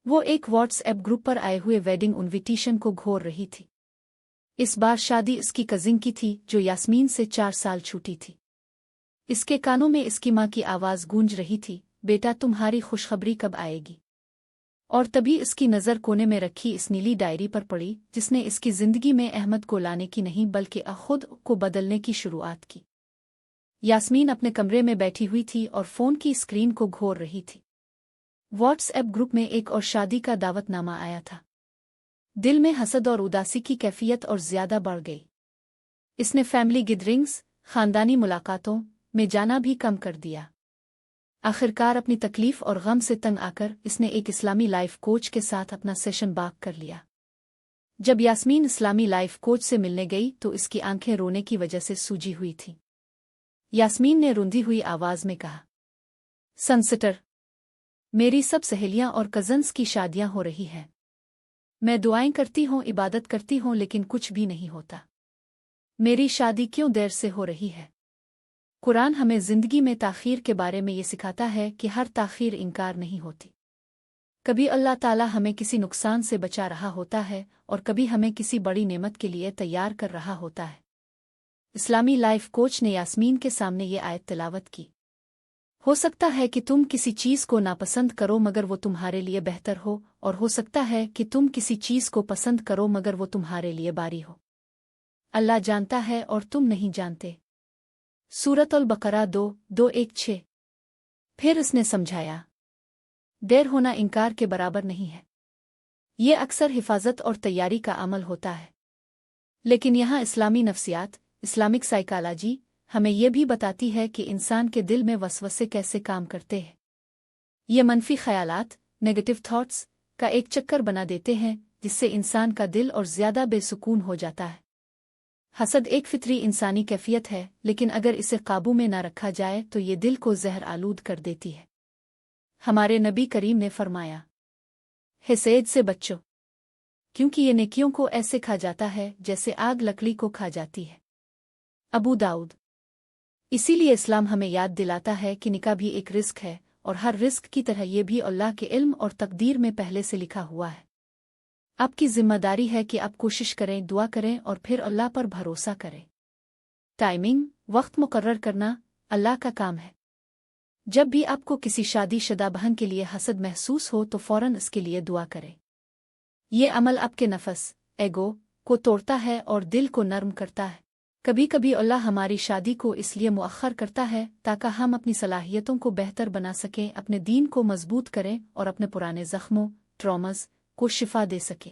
वो एक WhatsApp group पर आए हुए वेडिंग इनविटेशन को घोर रही थी। इस बार शादी इसकी कजिन की थी जो यास्मीन से 4 साल छोटी थी। इसके कानों में इसकी माँ की आवाज़ गूंज रही थी, बेटा तुम्हारी खुशखबरी कब आएगी। और तभी इसकी नज़र कोने में रखी इस नीली डायरी पर पड़ी जिसने इसकी ज़िंदगी में अहमद को लाने की नहीं बल्कि खुद को बदलने की शुरुआत की। यास्मीन अपने कमरे में बैठी हुई थी और फ़ोन की स्क्रीन को घोर रही थी। व्हाट्सएप ग्रुप में एक और शादी का दावतनामा आया था। दिल में हसद और उदासी की कैफियत और ज़्यादा बढ़ गई। इसने फैमिली गैदरिंग्स, ख़ानदानी मुलाकातों में जाना भी कम कर दिया। आखिरकार अपनी तकलीफ और गम से तंग आकर इसने एक इस्लामी लाइफ कोच के साथ अपना सेशन बाक कर लिया। जब यास्मीन इस्लामी लाइफ कोच से मिलने गई तो इसकी आंखें रोने की वजह से सूजी हुई थीं। यास्मीन ने रुंधी हुई आवाज़ में कहा, सनसिटर, मेरी सब सहेलियां और कज़न्स की शादियां हो रही हैं। मैं दुआएं करती हूँ, इबादत करती हूँ, लेकिन कुछ भी नहीं होता। मेरी शादी क्यों देर से हो रही है? कुरान हमें ज़िंदगी में ताख़ीर के बारे में ये सिखाता है कि हर ताख़ीर इनकार नहीं होती। कभी अल्लाह ताला हमें किसी नुकसान से बचा रहा होता है और कभी हमें किसी बड़ी नेमत के लिए तैयार कर रहा होता है। इस्लामी लाइफ कोच ने यास्मीन के सामने ये आयत तिलावत की। हो सकता है कि तुम किसी चीज़ को नापसंद करो मगर वो तुम्हारे लिए बेहतर हो, और हो सकता है कि तुम किसी चीज़ को पसंद करो मगर वो तुम्हारे लिए बारी हो। अल्लाह जानता है और तुम नहीं जानते। सूरत अल बकरा 2:2-1-6। फिर उसने समझाया, देर होना इनकार के बराबर नहीं है। ये अक्सर हिफाजत और तैयारी का अमल होता है। लेकिन यहाँ इस्लामी नफ्सियात, इस्लामिक साइकोलॉजी हमें यह भी बताती है कि इंसान के दिल में वसवसे कैसे काम करते हैं। ये मनफी ख़यालात, नेगेटिव थॉट्स का एक चक्कर बना देते हैं जिससे इंसान का दिल और ज़्यादा बेसुकून हो जाता है। हसद एक फितरी इंसानी कैफियत है, लेकिन अगर इसे काबू में ना रखा जाए तो ये दिल को जहर आलूद कर देती है। हमारे नबी करीम ने फरमाया, हसद से बचो, क्योंकि ये नेकियों को ऐसे खा जाता है जैसे आग लकड़ी को खा जाती है। अबू दाऊद। इसीलिए इस्लाम हमें याद दिलाता है कि निकाह भी एक रिस्क है, और हर रिस्क की तरह ये भी अल्लाह के इल्म और तकदीर में पहले से लिखा हुआ है। आपकी जिम्मेदारी है कि आप कोशिश करें, दुआ करें और फिर अल्लाह पर भरोसा करें। टाइमिंग, वक्त मुकर्रर करना अल्लाह का काम है। जब भी आपको किसी शादीशुदा बहन के लिए हसद महसूस हो तो फ़ौरन इसके लिए दुआ करें। ये अमल आपके नफस, एगो को तोड़ता है और दिल को नर्म करता है। कभी कभी अल्लाह हमारी शादी को इसलिए मुअख्खर करता है ताकि हम अपनी सलाहियतों को बेहतर बना सकें, अपने दीन को मजबूत करें और अपने पुराने ज़ख्मों, ट्रॉमास को शिफा दे सके।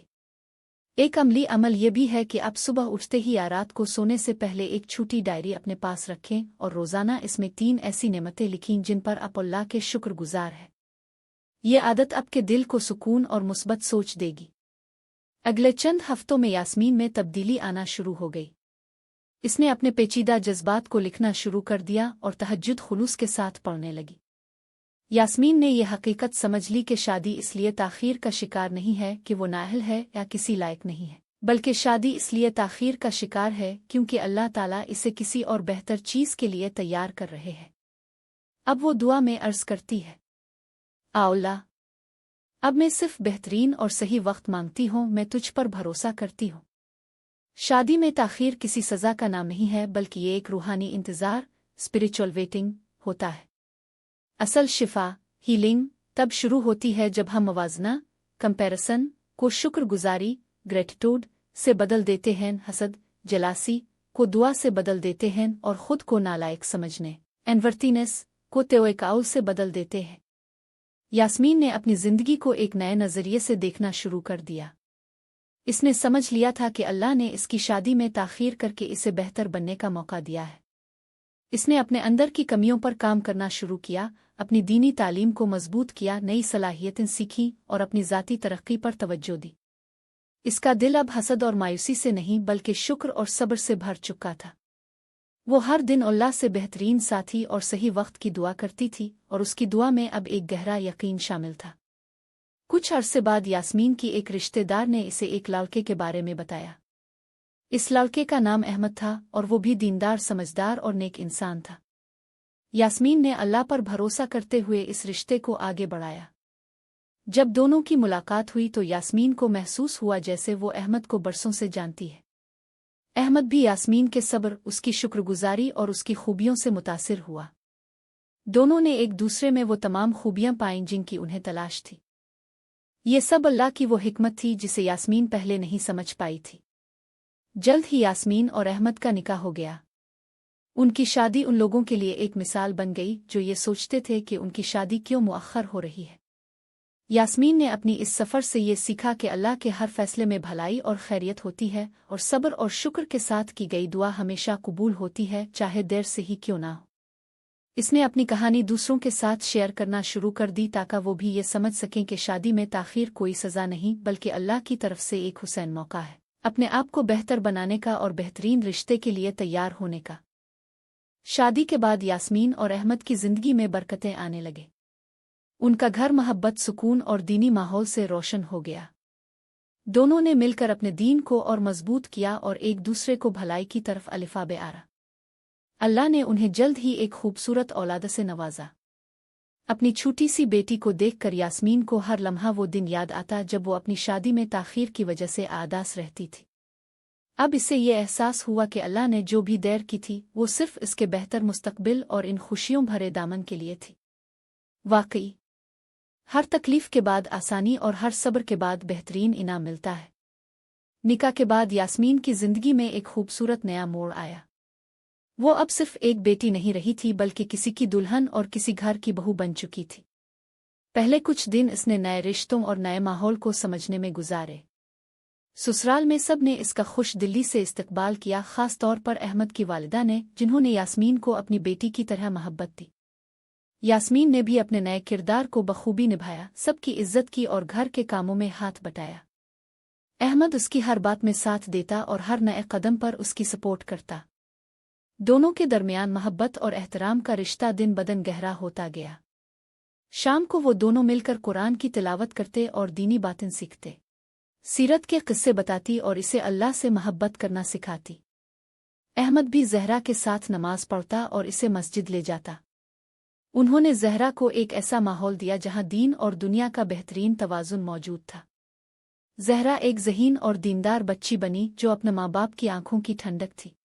एक अमली अमल ये भी है कि आप सुबह उठते ही या रात को सोने से पहले एक छोटी डायरी अपने पास रखें और रोज़ाना इसमें 3 ऐसी नेमतें लिखें जिन पर आप अल्लाह के शुक्रगुजार हैं। ये आदत आपके दिल को सुकून और मुस्बत सोच देगी। अगले चंद हफ्तों में यास्मीन में तब्दीली आना शुरू हो गई। इसने अपने पेचीदा जज्बात को लिखना शुरू कर दिया और तहज्जुद खुलूस के साथ पढ़ने लगी। यास्मीन ने यह हकीकत समझ ली कि शादी इसलिए ताख़ीर का शिकार नहीं है कि वो नाअहल है या किसी लायक नहीं है, बल्कि शादी इसलिए ताख़ीर का शिकार है क्योंकि अल्लाह ताला इसे किसी और बेहतर चीज़ के लिए तैयार कर रहे हैं। अब वो दुआ में अर्ज़ करती है, अल्लाह, अब मैं सिर्फ बेहतरीन और सही वक्त मांगती हूँ, मैं तुझ पर भरोसा करती हूँ। शादी में ताख़ीर किसी सज़ा का नाम नहीं है, बल्कि ये एक रूहानी इंतज़ार, स्पिरिचुअल वेटिंग होता है। असल शिफा, हीलिंग तब शुरू होती है जब हम मवाजना, कंपैरिसन को शुक्रगुजारी, ग्रेटिट्यूड से बदल देते हैं, हसद, जलासी को दुआ से बदल देते हैं और खुद को नालायक समझने, एनवर्तीनेस को तेओकाउल से बदल देते हैं। यास्मीन ने अपनी ज़िंदगी को एक नए नज़रिए से देखना शुरू कर दिया। इसने समझ लिया था कि अल्लाह ने इसकी शादी में ताख़ीर करके इसे बेहतर बनने का मौका दिया है। इसने अपने अंदर की कमियों पर काम करना शुरू किया, अपनी दीनी तालीम को मजबूत किया, नई सलाहियतें सीखीं और अपनी ज़ाती तरक्की पर तवज्जो दी। इसका दिल अब हसद और मायूसी से नहीं बल्कि शुक्र और सब्र से भर चुका था। वो हर दिन अल्लाह से बेहतरीन साथी और सही वक्त की दुआ करती थी और उसकी दुआ में अब एक गहरा यकीन शामिल था। कुछ अरसे बाद यास्मीन की एक रिश्तेदार ने इसे एक लड़के के बारे में बताया। इस लड़के का नाम अहमद था और वो भी दीनदार, समझदार और नेक इंसान था। यास्मीन ने अल्लाह पर भरोसा करते हुए इस रिश्ते को आगे बढ़ाया। जब दोनों की मुलाकात हुई तो यास्मीन को महसूस हुआ जैसे वो अहमद को बरसों से जानती है। अहमद भी यास्मीन के सब्र, उसकी शुक्रगुजारी और उसकी खूबियों से मुतासिर हुआ। दोनों ने एक दूसरे में वो तमाम खूबियां पाईं जिनकी उन्हें तलाश थी। ये सब अल्लाह की वो हिकमत थी जिसे यास्मीन पहले नहीं समझ पाई थी। जल्द ही यास्मीन और अहमद का निकाह हो गया। उनकी शादी उन लोगों के लिए एक मिसाल बन गई जो ये सोचते थे कि उनकी शादी क्यों मुअख्खर हो रही है। यास्मीन ने अपनी इस सफ़र से ये सीखा कि अल्लाह के हर फैसले में भलाई और खैरियत होती है और सब्र और शुक्र के साथ की गई दुआ हमेशा कबूल होती है, चाहे देर से ही क्यों ना हो। इसने अपनी कहानी दूसरों के साथ शेयर करना शुरू कर दी ताकि वो भी ये समझ सकें कि शादी में ताख़ीर कोई सज़ा नहीं बल्कि अल्लाह की तरफ से एक हुसैन मौका है अपने आप को बेहतर बनाने का और बेहतरीन रिश्ते के लिए तैयार होने का। शादी के बाद यास्मीन और अहमद की ज़िंदगी में बरकतें आने लगे। उनका घर मोहब्बत, सुकून और दीनी माहौल से रोशन हो गया। दोनों ने मिलकर अपने दीन को और मजबूत किया और एक दूसरे को भलाई की तरफ अलिफाबे आरा। अल्लाह ने उन्हें जल्द ही एक खूबसूरत औलाद से नवाजा। अपनी छोटी सी बेटी को देखकर यास्मीन को हर लम्हा वो दिन याद आता जब वो अपनी शादी में ताख़ीर की वजह से आदास रहती थी। अब इससे ये एहसास हुआ कि अल्लाह ने जो भी देर की थी वो सिर्फ इसके बेहतर मुस्तकबिल और इन खुशियों भरे दामन के लिए थी। वाकई हर तकलीफ के बाद आसानी और हर सब्र के बाद बेहतरीन इनाम मिलता है। निकाह के बाद यास्मीन की जिंदगी में एक खूबसूरत नया मोड़ आया। वो अब सिर्फ एक बेटी नहीं रही थी बल्कि किसी की दुल्हन और किसी घर की बहू बन चुकी थी। पहले कुछ दिन इसने नए रिश्तों और नए माहौल को समझने में गुजारे। ससुराल में सब ने इसका खुश दिली से इस्तकबाल किया, खास तौर पर अहमद की वालिदा ने, जिन्होंने यास्मीन को अपनी बेटी की तरह मोहब्बत दी। यास्मीन ने भी अपने नए किरदार को बखूबी निभाया, सबकी इज्जत की और घर के कामों में हाथ बटाया। अहमद उसकी हर बात में साथ देता और हर नए कदम पर उसकी सपोर्ट करता। दोनों के दरमियान मोहब्बत और एहतराम का रिश्ता दिन बदन गहरा होता गया। शाम को वो दोनों मिलकर कुरान की तिलावत करते और दीनी बातें सीखते, सीरत के किस्से बताती और इसे अल्लाह से मोहब्बत करना सिखाती। अहमद भी ज़हरा के साथ नमाज पढ़ता और इसे मस्जिद ले जाता। उन्होंने ज़हरा को एक ऐसा माहौल दिया जहां दीन और दुनिया का बेहतरीन तवाज़ुन मौजूद था। ज़हरा एक ज़हीन और दीनदार बच्ची बनी जो अपने माँ बाप की आंखों की ठंडक थी।